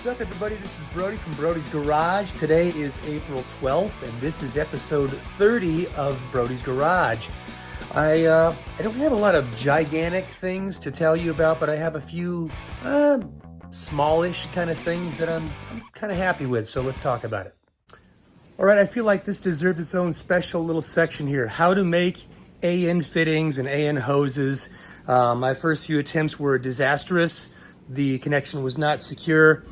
What's up, everybody? This is Brody from Brody's Garage. Today is April 12th, and this is episode 30 of Brody's Garage. I don't have a lot of gigantic things to tell you about, but I have a few smallish kind of things that I'm kind of happy with, so let's talk about it. All right, I feel like this deserves its own special little section here. How to make AN fittings and AN hoses. My first few attempts were disastrous. The connection was not secure.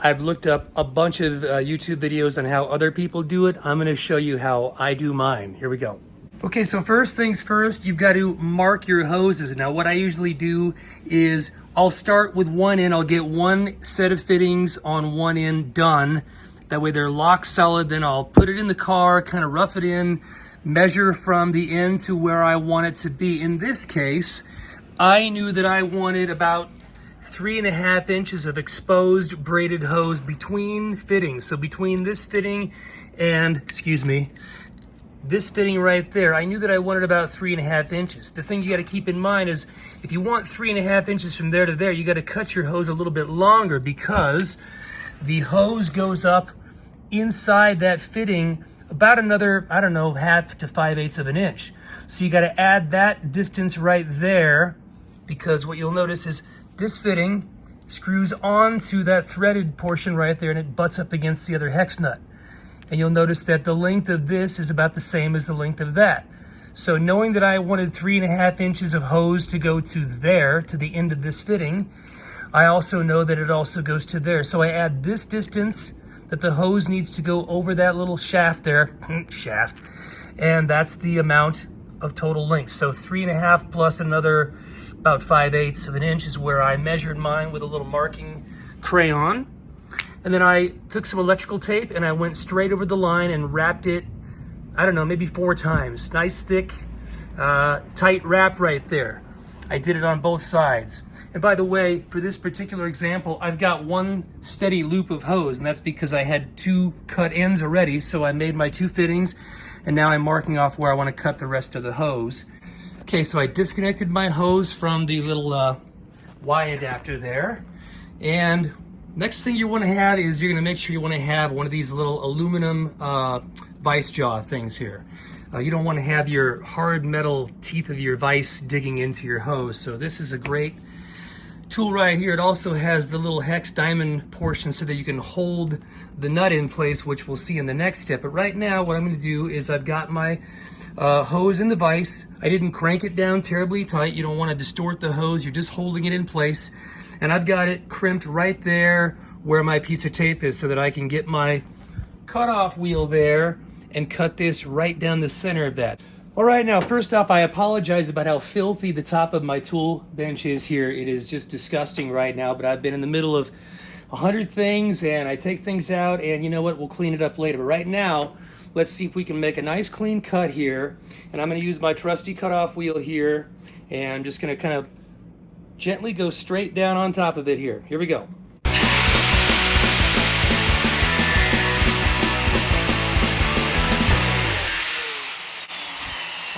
I've looked up a bunch of YouTube videos on how other people do it. I'm going to show you how I do mine. Here we go. Okay, so first things first, you've got to mark your hoses. Now, what I usually do is I'll start with one end. I'll get one set of fittings on one end done. That way they're lock solid. Then I'll put it in the car, kind of rough it in, measure from the end to where I want it to be. In this case, I knew that I wanted about 3.5 inches of exposed braided hose between fittings. So between this fitting and, this fitting right there, I knew that I wanted about 3.5 inches. The thing you got to keep in mind is if you want 3.5 inches from there to there, you got to cut your hose a little bit longer because the hose goes up inside that fitting about another, 1/2 to 5/8 of an inch. So you got to add that distance right there, because what you'll notice is this fitting screws onto that threaded portion right there and it butts up against the other hex nut. And you'll notice that the length of this is about the same as the length of that. So knowing that I wanted 3.5 inches of hose to go to there, to the end of this fitting, I also know that it also goes to there. So I add this distance that the hose needs to go over that little shaft there, and that's the amount of total length. So 3.5 plus another about 5/8 of an inch is where I measured mine with a little marking crayon. And then I took some electrical tape and I went straight over the line and wrapped it, maybe 4 times. Nice, thick, tight wrap right there. I did it on both sides. And by the way, for this particular example, I've got one steady loop of hose, and that's because I had 2 cut ends already. So I made my 2 fittings, and now I'm marking off where I want to cut the rest of the hose. Okay, so I disconnected my hose from the little Y adapter there. And next thing you want to have is you're going to make sure you want to have one of these little aluminum vise jaw things here. You don't want to have your hard metal teeth of your vise digging into your hose. So this is a great tool right here. It also has the little hex diamond portion so that you can hold the nut in place, which we'll see in the next step. But right now what I'm going to do is I've got my hose in the vise. I didn't crank it down terribly tight. You don't want to distort the hose. You're just holding it in place. And I've got it crimped right there where my piece of tape is so that I can get my cutoff wheel there and cut this right down the center of that. All right, now first off, I apologize about how filthy the top of my tool bench is here. It is just disgusting right now, but I've been in the middle of 100 things and I take things out, and you know what, we'll clean it up later. But right now, let's see if we can make a nice clean cut here. And I'm going to use my trusty cutoff wheel here, and I'm just going to kind of gently go straight down on top of it here. Here we go.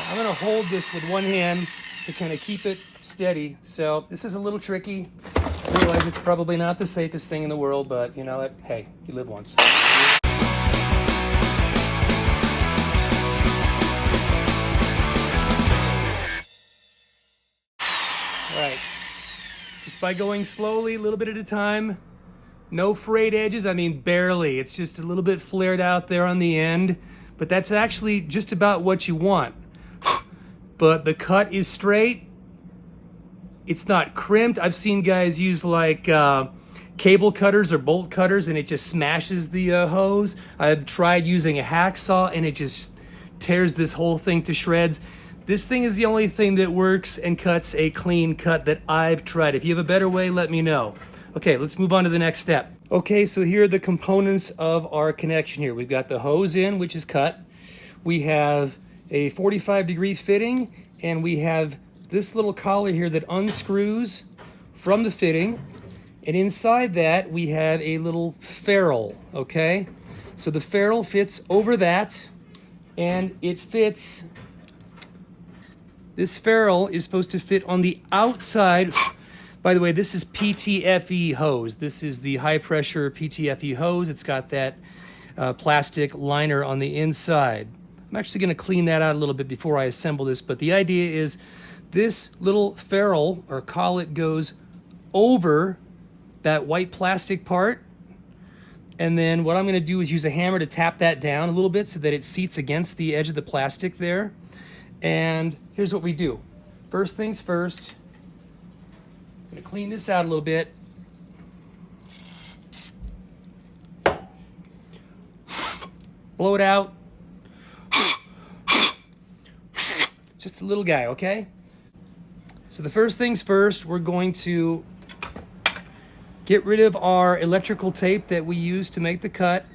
I'm going to hold this with one hand to kind of keep it steady. So this is a little tricky. I realize it's probably not the safest thing in the world, but you know what? Hey, you live once. Right, just by going slowly, a little bit at a time, no frayed edges, barely. It's just a little bit flared out there on the end, but that's actually just about what you want. But the cut is straight. It's not crimped. I've seen guys use like cable cutters or bolt cutters and it just smashes the hose. I've tried using a hacksaw and it just tears this whole thing to shreds. This thing is the only thing that works and cuts a clean cut that I've tried. If you have a better way, let me know. Okay, let's move on to the next step. Okay, so here are the components of our connection here. We've got the hose in, which is cut. We have a 45-degree fitting, and we have this little collar here that unscrews from the fitting. And inside that, we have a little ferrule, okay? So the ferrule fits over that, and it fits. This ferrule is supposed to fit on the outside By the way, this is PTFE hose. This is the high pressure PTFE hose. It's got that plastic liner on the inside. I'm actually going to clean that out a little bit before I assemble this, but the idea is this little ferrule or collet goes over that white plastic part, and then what I'm going to do is use a hammer to tap that down a little bit so that it seats against the edge of the plastic there. And here's what we do. First things first, I'm going to clean this out a little bit. Blow it out. Just a little guy, okay? So the first things first, we're going to get rid of our electrical tape that we use to make the cut.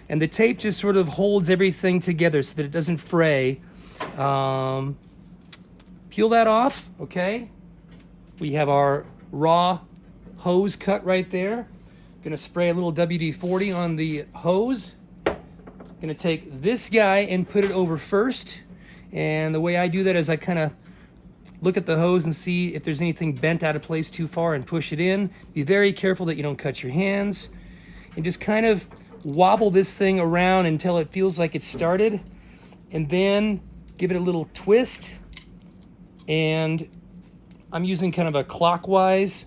And the tape just sort of holds everything together so that it doesn't fray. Peel that off, okay? We have our raw hose cut right there. Gonna spray a little WD-40 on the hose. Gonna take this guy and put it over first. And the way I do that is I kind of look at the hose and see if there's anything bent out of place too far and push it in. Be very careful that you don't cut your hands. And just kind of wobble this thing around until it feels like it's started. And then give it a little twist. And I'm using kind of a clockwise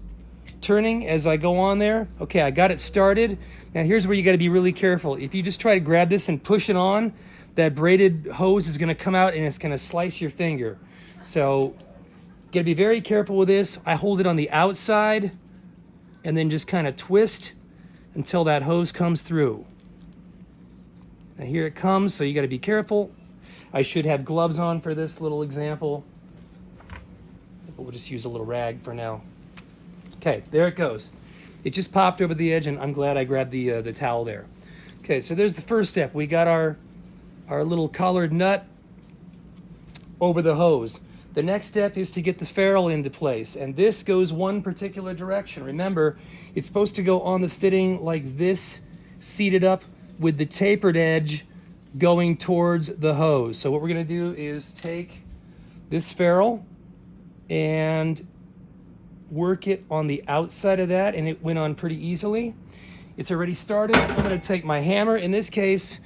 turning as I go on there. Okay, I got it started. Now here's where you got to be really careful. If you just try to grab this and push it on, that braided hose is going to come out and it's going to slice your finger. So got to be very careful with this. I hold it on the outside and then just kind of twist until that hose comes through. Now here it comes, so you got to be careful. I should have gloves on for this little example, but we'll just use a little rag for now. Okay, there it goes. It just popped over the edge, and I'm glad I grabbed the towel there. Okay, so there's the first step. We got our little collared nut over the hose. The next step is to get the ferrule into place, and this goes one particular direction. Remember, it's supposed to go on the fitting like this, seated up with the tapered edge going towards the hose. So what we're going to do is take this ferrule and work it on the outside of that, and it went on pretty easily. It's already started. I'm going to take my hammer. In this case,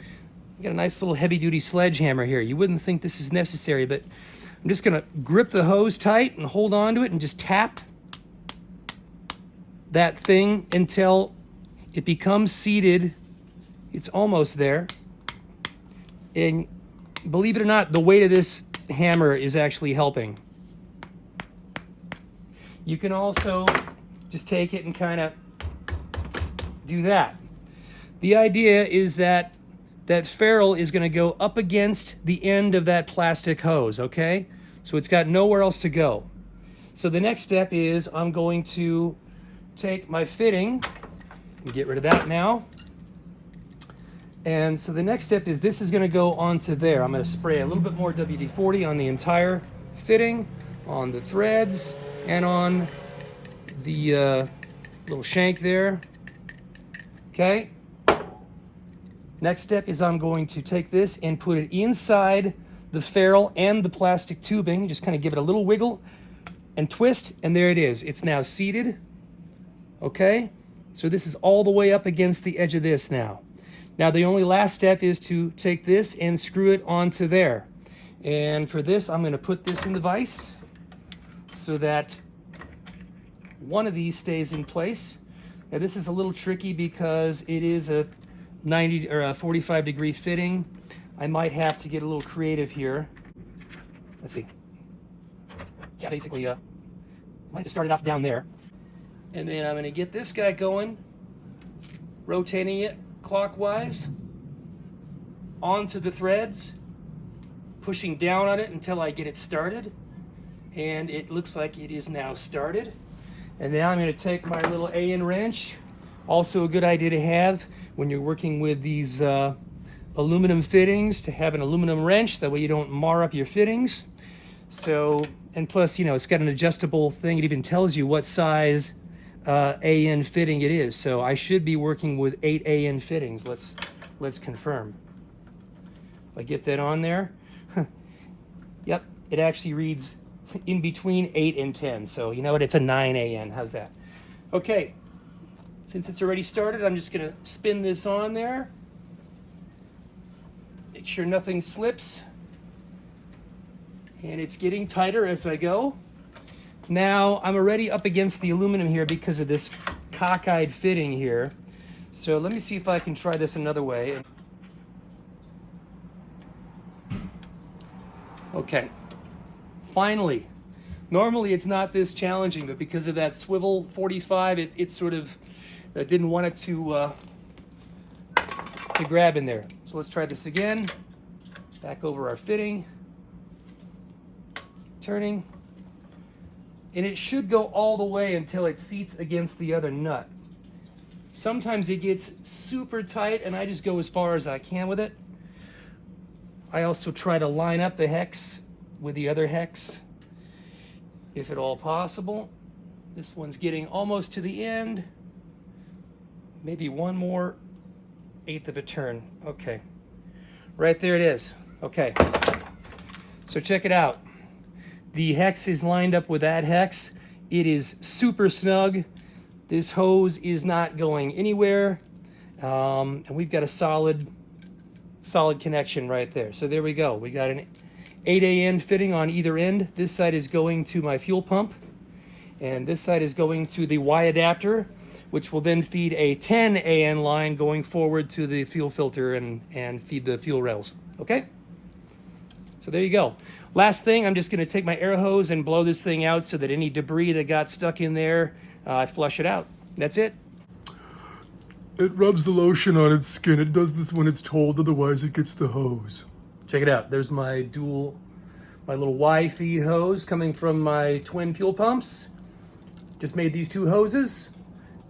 I got a nice little heavy-duty sledgehammer here. You wouldn't think this is necessary, but I'm just going to grip the hose tight and hold on to it and just tap that thing until it becomes seated. It's almost there. And believe it or not, the weight of this hammer is actually helping. You can also just take it and kind of do that. The idea is that that ferrule is going to go up against the end of that plastic hose, okay? So it's got nowhere else to go. So the next step is I'm going to take my fitting and get rid of that now. And so the next step is this is going to go onto there. I'm going to spray a little bit more WD-40 on the entire fitting, on the threads, and on the little shank there. Okay. Next step is I'm going to take this and put it inside the ferrule and the plastic tubing. Just kind of give it a little wiggle and twist, and there it is. It's now seated. Okay. So this is all the way up against the edge of this now. Now the only last step is to take this and screw it onto there. And for this, I'm going to put this in the vise so that one of these stays in place. Now this is a little tricky because it is a 90 or a 45 degree fitting. I might have to get a little creative here. Let's see. Yeah, basically, might have started off down there. And then I'm going to get this guy going, rotating it clockwise onto the threads, pushing down on it until I get it started. And it looks like it is now started. And now I'm going to take my little Allen wrench. Also a good idea to have when you're working with these aluminum fittings, to have an aluminum wrench. That way you don't mar up your fittings. So, and plus, you know, it's got an adjustable thing. It even tells you what size AN fitting it is. So I should be working with 8 AN fittings. Let's confirm. If I get that on there, yep, it actually reads in between 8 and 10. So you know what, it's a 9 AN. How's that? Okay, since it's already started, I'm just gonna spin this on there. Make sure nothing slips. And it's getting tighter as I go. Now I'm already up against the aluminum here because of this cockeyed fitting here. So let me see if I can try this another way. Okay, finally. Normally it's not this challenging, but because of that swivel 45, it sort of didn't want it to grab in there. So let's try this again. Back over our fitting. Turning. And it should go all the way until it seats against the other nut. Sometimes it gets super tight and I just go as far as I can with it. I also try to line up the hex with the other hex, if at all possible. This one's getting almost to the end. Maybe one more 1/8 of a turn. Okay, right there it is. Okay, so check it out. The hex is lined up with that hex. It is super snug. This hose is not going anywhere. And we've got a solid connection right there. So there we go. We got an 8 AN fitting on either end. This side is going to my fuel pump, and this side is going to the Y adapter, which will then feed a 10 AN line going forward to the fuel filter and feed the fuel rails. Okay? So there you go. Last thing, I'm just going to take my air hose and blow this thing out so that any debris that got stuck in there, I flush it out. That's it. It rubs the lotion on its skin. It does this when it's told, otherwise it gets the hose. Check it out. There's my little Y feed hose coming from my twin fuel pumps. Just made these two hoses.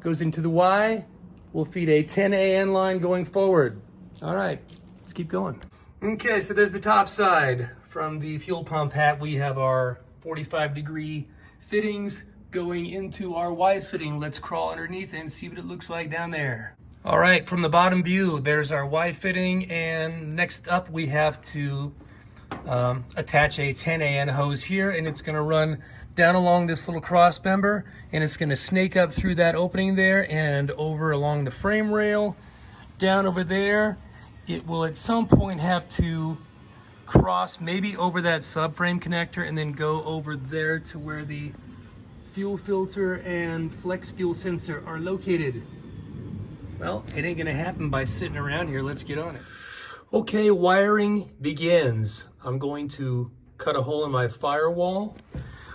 Goes into the Y. We'll feed a 10 AN line going forward. All right, let's keep going. Okay, so there's the top side. From the fuel pump hat, we have our 45-degree fittings going into our Y fitting. Let's crawl underneath and see what it looks like down there. All right, from the bottom view, there's our Y fitting, and next up we have to attach a 10 AN hose here, and it's gonna run down along this little cross member, and it's gonna snake up through that opening there and over along the frame rail, down over there. It will at some point have to cross maybe over that subframe connector and then go over there to where the fuel filter and flex fuel sensor are located. Well, it ain't gonna happen by sitting around here. Let's get on it. Okay, wiring begins. I'm going to cut a hole in my Firewall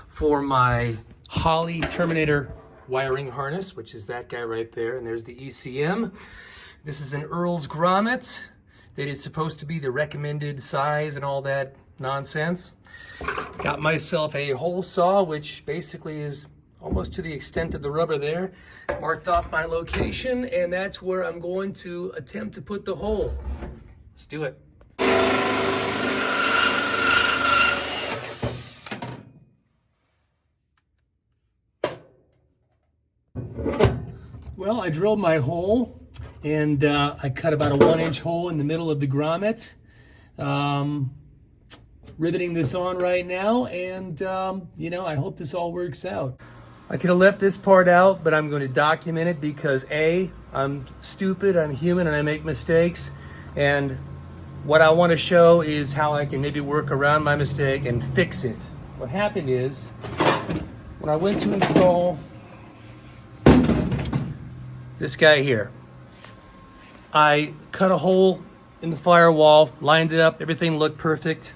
for my Holley Terminator wiring harness, which is that guy right there, and there's the ECM. This is an Earl's grommet that is supposed to be the recommended size and all that nonsense. Got myself a hole saw, which basically is almost to the extent of the rubber there. Marked off my location, and that's where I'm going to attempt to put the hole. Let's do it. Well, I drilled my hole, and I cut about a 1-inch hole in the middle of the grommet. Riveting this on right now, and you know, I hope this all works out. I could have left this part out, but I'm going to document it because A, I'm stupid, I'm human, and I make mistakes, and what I want to show is how I can maybe work around my mistake and fix it. What happened is, when I went to install this guy here, I cut a hole in the Firewall, lined it up, everything looked perfect.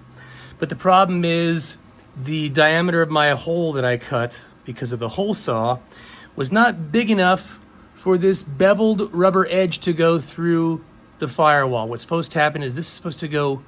But the problem is the diameter of my hole that I cut, because of the hole saw, was not big enough for this beveled rubber edge to go through the Firewall. What's supposed to happen is this is supposed to go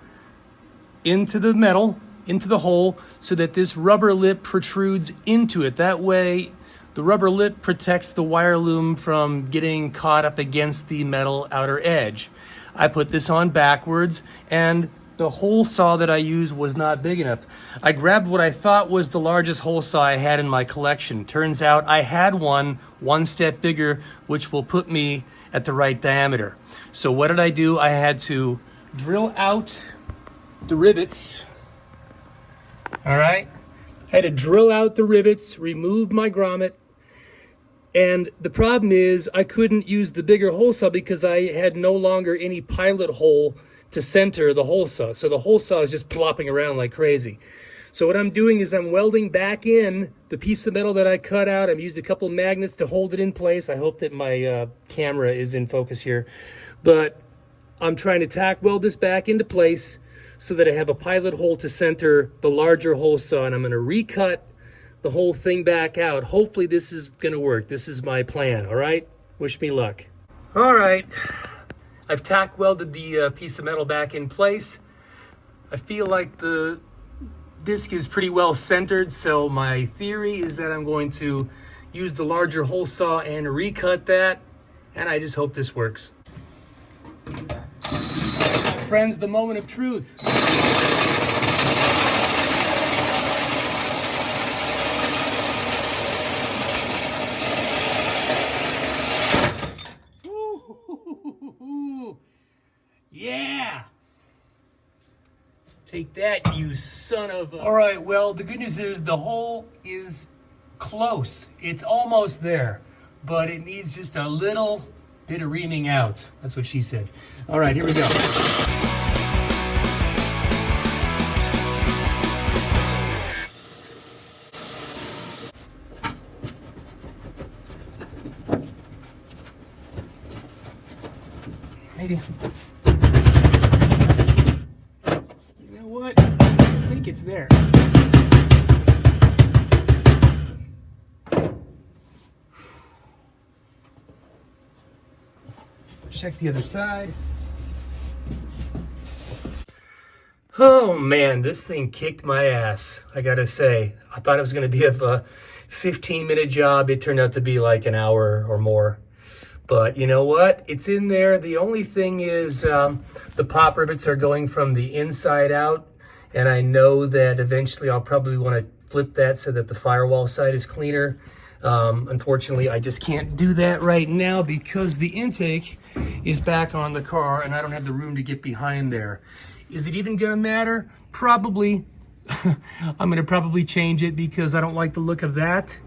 into the metal, into the hole, so that this rubber lip protrudes into it. That way, the rubber lip protects the wire loom from getting caught up against the metal outer edge. I put this on backwards, and the hole saw that I used was not big enough. I grabbed what I thought was the largest hole saw I had in my collection. Turns out I had one step bigger, which will put me at the right diameter. So what did I do? I had to drill out the rivets. All right. I had to drill out the rivets, remove my grommet, and the problem is I couldn't use the bigger hole saw because I had no longer any pilot hole to center the hole saw. So the hole saw is just plopping around like crazy. So what I'm doing is I'm welding back in the piece of metal that I cut out. I've used a couple of magnets to hold it in place. I hope that my camera is in focus here. But I'm trying to tack weld this back into place so that I have a pilot hole to center the larger hole saw, and I'm going to recut the whole thing back out. Hopefully this is going to work. This is my plan, all right? Wish me luck. All right, I've tack welded the piece of metal back in place. I feel like the disc is pretty well centered, so my theory is that I'm going to use the larger hole saw and recut that, and I just hope this works. Friends, the moment of truth. Ooh, yeah. Take that, you son of a... All right, well, the good news is the hole is close. It's almost there, but it needs just a little bit of reaming out. That's what she said. All right, here we go. Maybe. You know what? I think it's there. Check the other side. Oh man, this thing kicked my ass, I gotta say. I thought it was gonna be a 15-minute job. It turned out to be like an hour or more. But you know what? It's in there. The only thing is the pop rivets are going from the inside out, and I know that eventually I'll probably want to flip that so that the firewall side is cleaner. Unfortunately, I just can't do that right now because the intake is back on the car and I don't have the room to get behind there. Is it even gonna matter? Probably. I'm gonna probably change it because I don't like the look of that.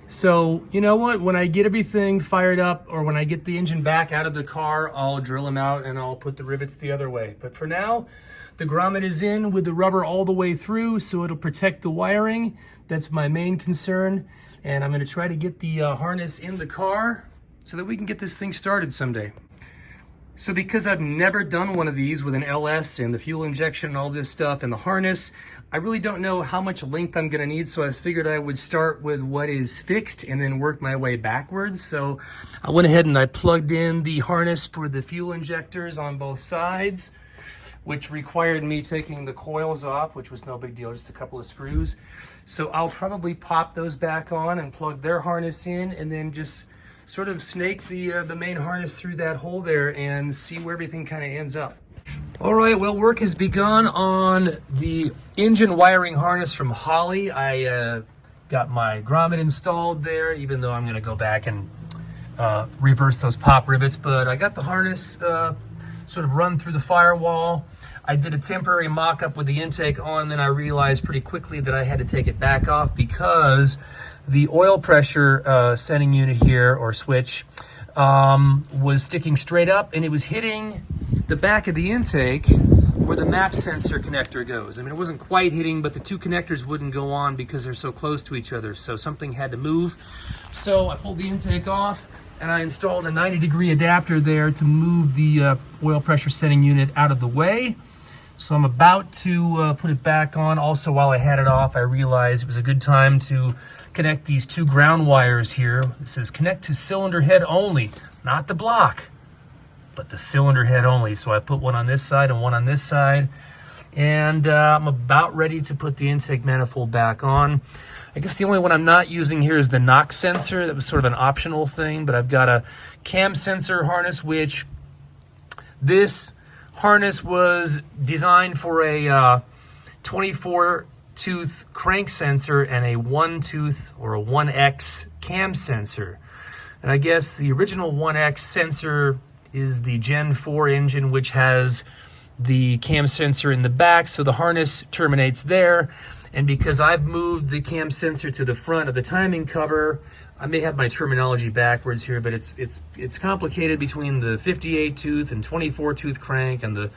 So, you know what? When I get everything fired up or when I get the engine back out of the car, I'll drill them out and I'll put the rivets the other way. But for now, the grommet is in with the rubber all the way through, so it'll protect the wiring. That's my main concern. And I'm gonna try to get the harness in the car so that we can get this thing started someday. So because I've never done one of these with an LS and the fuel injection and all this stuff and the harness, I really don't know how much length I'm gonna need, so I figured I would start with what is fixed and then work my way backwards. So I went ahead and I plugged in the harness for the fuel injectors on both sides, which required me taking the coils off, which was no big deal, just a couple of screws. So I'll probably pop those back on and plug their harness in and then just sort of snake the main harness through that hole there and see where everything kind of ends up. All right, well, work has begun on the engine wiring harness from Holley. I got my grommet installed there, even though I'm gonna go back and reverse those pop rivets, but I got the harness sort of run through the firewall. I did a temporary mock-up with the intake on, and then I realized pretty quickly that I had to take it back off because the oil pressure setting unit here, or switch, was sticking straight up and it was hitting the back of the intake where the map sensor connector goes. I mean, it wasn't quite hitting, but the two connectors wouldn't go on because they're so close to each other, so something had to move. So I pulled the intake off and I installed a 90-degree adapter there to move the oil pressure setting unit out of the way. So I'm about to put it back on. Also, while I had it off, I realized it was a good time to connect these two ground wires here. It says connect to cylinder head only, not the block, but the cylinder head only. So I put one on this side and one on this side. And I'm about ready to put the intake manifold back on. I guess the only one I'm not using here is the knock sensor. That was sort of an optional thing, but I've got a cam sensor harness, which this harness was designed for a 24-tooth crank sensor and a 1-tooth or a 1X cam sensor. And I guess the original 1X sensor is the Gen 4 engine, which has the cam sensor in the back, so the harness terminates there. And because I've moved the cam sensor to the front of the timing cover, I may have my terminology backwards here, but it's complicated between the 58 tooth and 24 tooth crank and the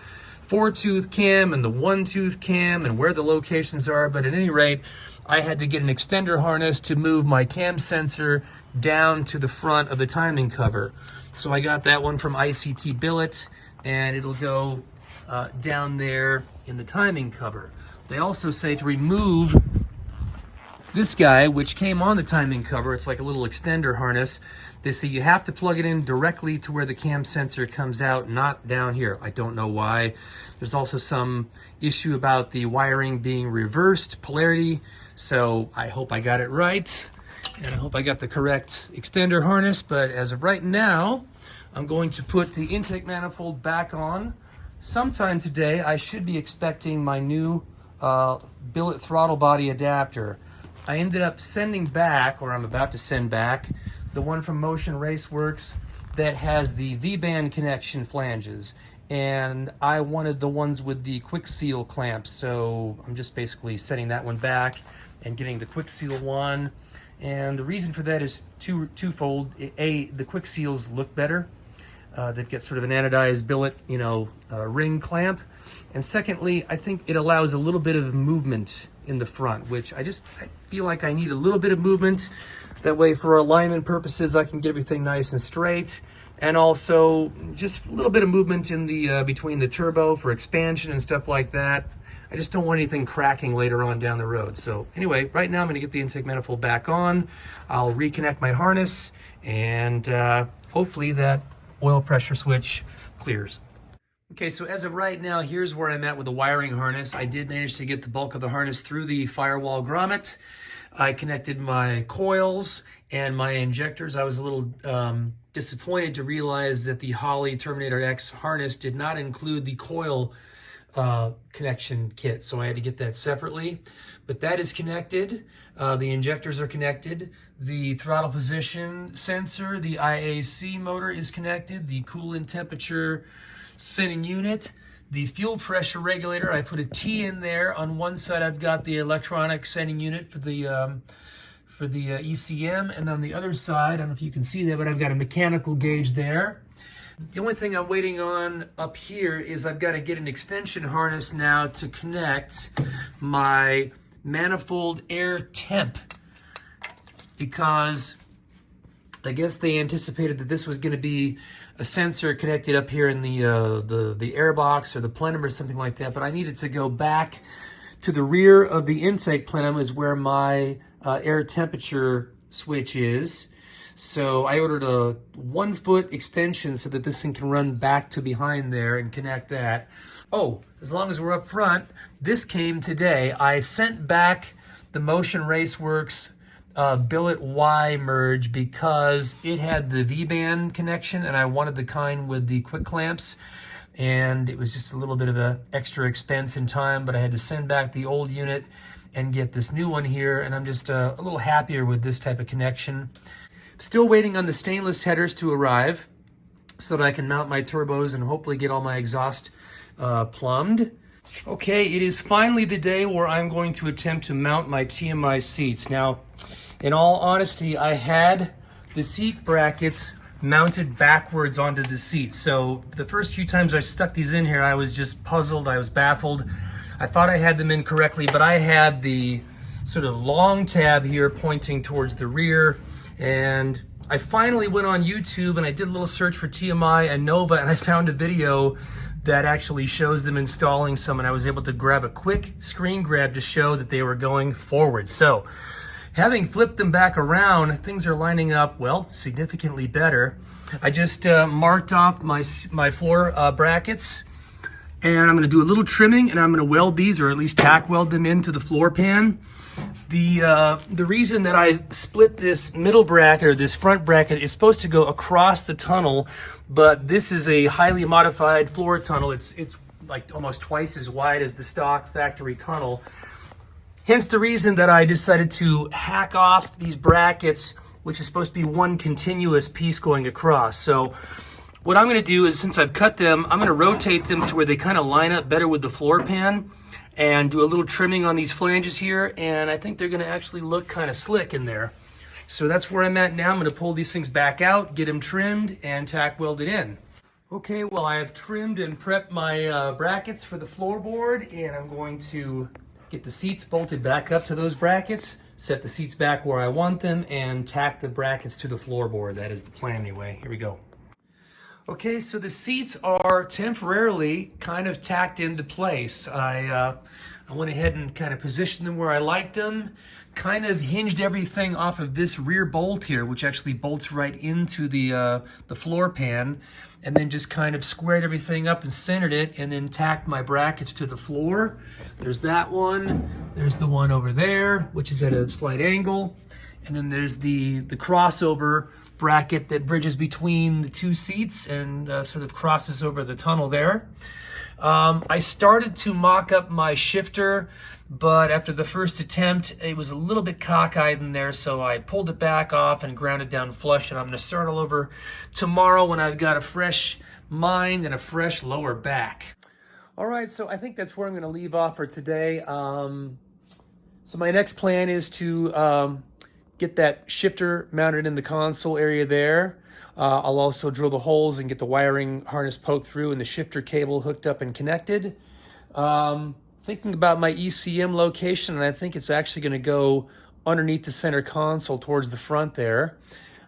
4-tooth cam and the 1-tooth cam and where the locations are. But at any rate, I had to get an extender harness to move my cam sensor down to the front of the timing cover. So I got that one from ICT Billet, and it'll go down there in the timing cover. They also say to remove this guy, which came on the timing cover. It's like a little extender harness. They say you have to plug it in directly to where the cam sensor comes out, not down here. I don't know why. There's also some issue about the wiring being reversed polarity. So I hope I got it right, and I hope I got the correct extender harness. But as of right now, I'm going to put the intake manifold back on. Sometime today, I should be expecting my new billet throttle body adapter. I ended up sending back, or I'm about to send back, the one from Motion Raceworks that has the V-band connection flanges. And I wanted the ones with the quick seal clamps, so I'm just basically setting that one back and getting the quick seal one. And the reason for that is twofold. A, the quick seals look better. That gets sort of an anodized billet, ring clamp. And secondly, I think it allows a little bit of movement in the front, which I feel like I need a little bit of movement. That way, for alignment purposes, I can get everything nice and straight. And also, just a little bit of movement in the between the turbo for expansion and stuff like that. I just don't want anything cracking later on down the road. So anyway, right now I'm going to get the intake manifold back on. I'll reconnect my harness, and hopefully that oil pressure switch clears. Okay, so as of right now, here's where I'm at with the wiring harness. I did manage to get the bulk of the harness through the Firewall grommet. I connected my coils and my injectors. I was a little disappointed to realize that the Holley Terminator X harness did not include the coil connection kit, so I had to get that separately. But that is connected. The injectors are connected. The throttle position sensor, the IAC motor is connected. The coolant temperature sending unit, the fuel pressure regulator. I put a T in there. On one side, I've got the electronic sending unit for the ECM, and on the other side, I don't know if you can see that, but I've got a mechanical gauge there. The only thing I'm waiting on up here is I've got to get an extension harness now to connect my manifold air temp, because I guess they anticipated that this was going to be a sensor connected up here in the air box or the plenum or something like that, but I needed to go back to the rear of the intake plenum is where my air temperature switch is. So I ordered a 1-foot extension so that this thing can run back to behind there and connect that. Oh, as long as we're up front, this came today. I sent back the Motion Raceworks billet Y merge because it had the V-band connection, and I wanted the kind with the quick clamps, and it was just a little bit of an extra expense in time, but I had to send back the old unit and get this new one here, and I'm just a little happier with this type of connection. Still waiting on the stainless headers to arrive so that I can mount my turbos and hopefully get all my exhaust plumbed. Okay, it is finally the day where I'm going to attempt to mount my TMI seats. Now, in all honesty, I had the seat brackets mounted backwards onto the seat. So the first few times I stuck these in here, I was just puzzled, I was baffled. I thought I had them in correctly, but I had the sort of long tab here pointing towards the rear. And I finally went on YouTube and I did a little search for TMI and Nova, and I found a video that actually shows them installing some, and I was able to grab a quick screen grab to show that they were going forward. So having flipped them back around, things are lining up, well, significantly better. I just marked off my floor brackets, and I'm going to do a little trimming, and I'm going to weld these, or at least tack weld them into the floor pan. The reason that I split this middle bracket, or this front bracket, is supposed to go across the tunnel, but this is a highly modified floor tunnel. It's like almost twice as wide as the stock factory tunnel. Hence the reason that I decided to hack off these brackets, which is supposed to be one continuous piece going across. So what I'm going to do is, since I've cut them, I'm going to rotate them so where they kind of line up better with the floor pan. and do a little trimming on these flanges here, and I think they're going to actually look kind of slick in there. So that's where I'm at now. I'm going to pull these things back out, get them trimmed, and tack welded in. Okay, well, I have trimmed and prepped my brackets for the floorboard, and I'm going to get the seats bolted back up to those brackets, set the seats back where I want them, and tack the brackets to the floorboard. That is the plan anyway. Here we go. Okay, so the seats are temporarily kind of tacked into place. I went ahead and kind of positioned them where I liked them, kind of hinged everything off of this rear bolt here, which actually bolts right into the floor pan, and then just kind of squared everything up and centered it, and then tacked my brackets to the floor. There's that one. There's the one over there, which is at a slight angle. And then there's the crossover bracket that bridges between the two seats and sort of crosses over the tunnel there. I started to mock up my shifter, but after the first attempt, it was a little bit cockeyed in there, so I pulled it back off and ground it down flush, and I'm going to start all over tomorrow when I've got a fresh mind and a fresh lower back. All right, so I think that's where I'm going to leave off for today. So my next plan is to get that shifter mounted in the console area there. I'll also drill the holes and get the wiring harness poked through and the shifter cable hooked up and connected. Thinking about my ECM location, and I think it's actually going to go underneath the center console towards the front there.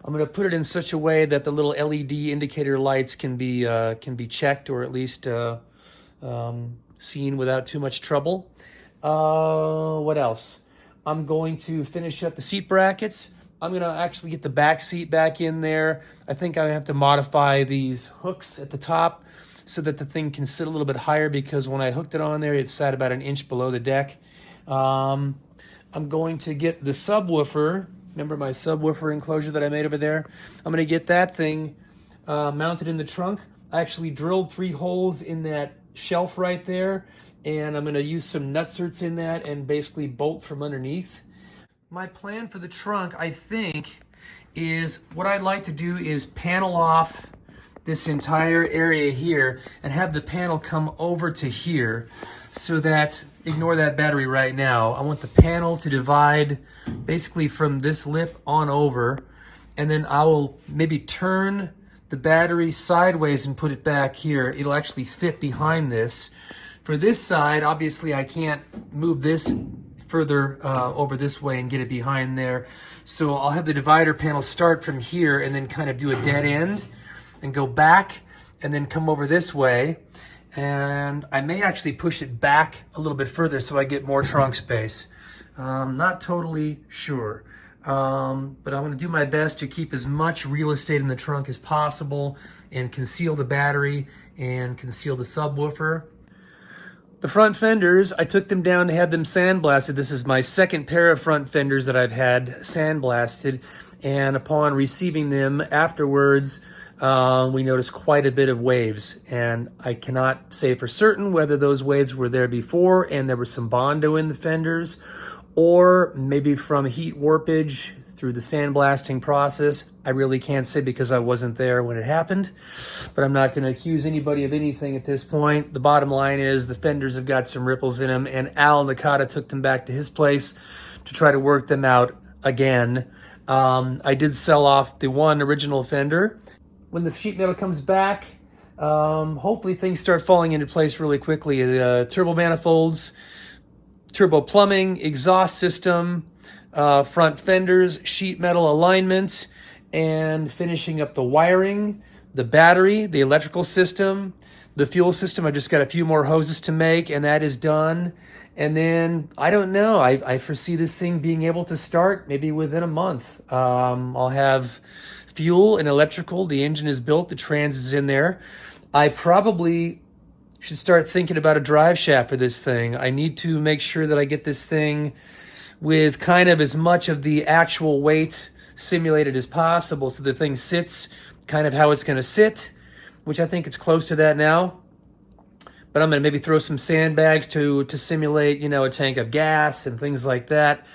I'm going to put it in such a way that the little LED indicator lights can be checked, or at least seen without too much trouble. What else? I'm going to finish up the seat brackets. I'm going to actually get the back seat back in there. I think I have to modify these hooks at the top so that the thing can sit a little bit higher, because when I hooked it on there, it sat about an inch below the deck. I'm going to get the subwoofer. Remember my subwoofer enclosure that I made over there? I'm going to get that thing mounted in the trunk. I actually drilled 3 holes in that shelf right there, and I'm going to use some nutserts in that and basically bolt from underneath. My plan for the trunk, I think, is what I'd like to do is panel off this entire area here and have the panel come over to here, so that, ignore that battery right now, I want the panel to divide basically from this lip on over, and then I will maybe turn the battery sideways and put it back here. It'll actually fit behind this. For this side, obviously I can't move this further over this way and get it behind there. So I'll have the divider panel start from here and then kind of do a dead end and go back and then come over this way. And I may actually push it back a little bit further so I get more trunk space. Not totally sure. But I'm going to do my best to keep as much real estate in the trunk as possible and conceal the battery and conceal the subwoofer. The front fenders, I took them down to have them sandblasted. This is my second pair of front fenders that I've had sandblasted, and upon receiving them afterwards, we noticed quite a bit of waves, and I cannot say for certain whether those waves were there before and there was some Bondo in the fenders, or maybe from heat warpage through the sandblasting process. I really can't say because I wasn't there when it happened, but I'm not going to accuse anybody of anything at this point. The bottom line is the fenders have got some ripples in them, and Al Nakata took them back to his place to try to work them out again. I did sell off the one original fender. When the sheet metal comes back, hopefully things start falling into place really quickly. The turbo manifolds, turbo plumbing, exhaust system, front fenders, sheet metal alignment, and finishing up the wiring, the battery, the electrical system, the fuel system. I've just got a few more hoses to make, and that is done. And then, I don't know, I foresee this thing being able to start maybe within a month. I'll have fuel and electrical. The engine is built, the trans is in there. I probably should start thinking about a drive shaft for this thing. I need to make sure that I get this thing with kind of as much of the actual weight simulated as possible, so the thing sits kind of how it's going to sit, which I think it's close to that now. But I'm going to maybe throw some sandbags to simulate, you know, a tank of gas and things like that.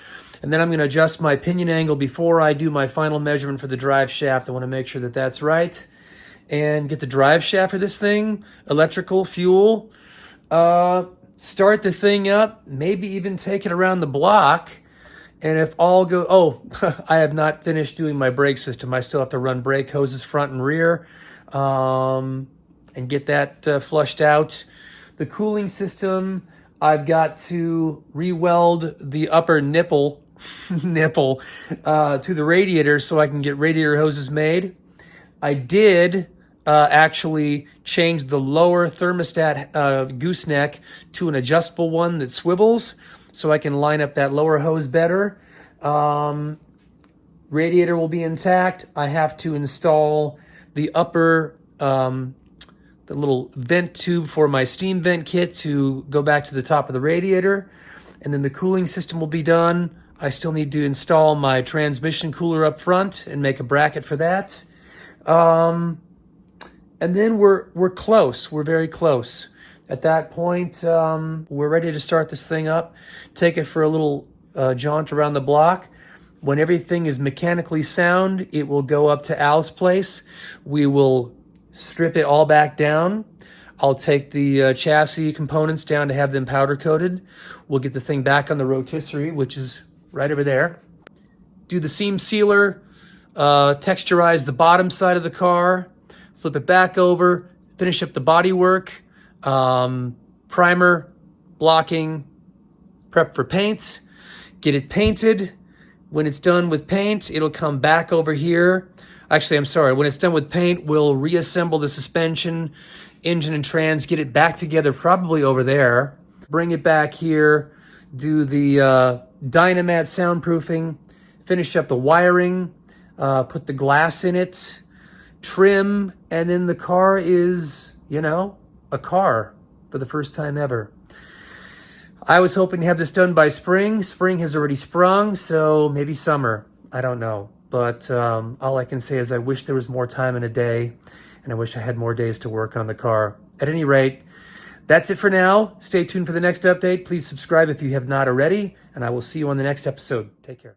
And then I'm going to adjust my pinion angle before I do my final measurement for the drive shaft. I want to make sure that that's right. And get the drive shaft for this thing, electrical, fuel. start the thing up, maybe even take it around the block. And if all go, oh, I have not finished doing my brake system. I still have to run brake hoses front and rear, and get that flushed out. The cooling system, I've got to re-weld the upper nipple to the radiator so I can get radiator hoses made. I did actually change the lower thermostat gooseneck to an adjustable one that swivels so I can line up that lower hose better. Radiator will be intact. I have to install the upper, the little vent tube for my steam vent kit to go back to the top of the radiator. And then the cooling system will be done. I still need to install my transmission cooler up front and make a bracket for that. And then we're close. We're very close. At that point, we're ready to start this thing up. Take it for a little jaunt around the block. When everything is mechanically sound, it will go up to Al's place. We will strip it all back down. I'll take the chassis components down to have them powder coated. We'll get the thing back on the rotisserie, which is right over there. Do the seam sealer, texturize the bottom side of the car, flip it back over, finish up the bodywork, primer, blocking, prep for paint, get it painted. When it's done with paint, it'll come back over here. Actually, I'm sorry. When it's done with paint, we'll reassemble the suspension, engine, and trans, get it back together probably over there. Bring it back here, do the Dynamat soundproofing, finish up the wiring, put the glass in it, trim, and then the car is, a car for the first time ever. I was hoping to have this done by spring. Spring has already sprung, so maybe summer. I don't know. But all I can say is I wish there was more time in a day, and I wish I had more days to work on the car. At any rate, that's it for now. Stay tuned for the next update. Please subscribe if you have not already, and I will see you on the next episode. Take care.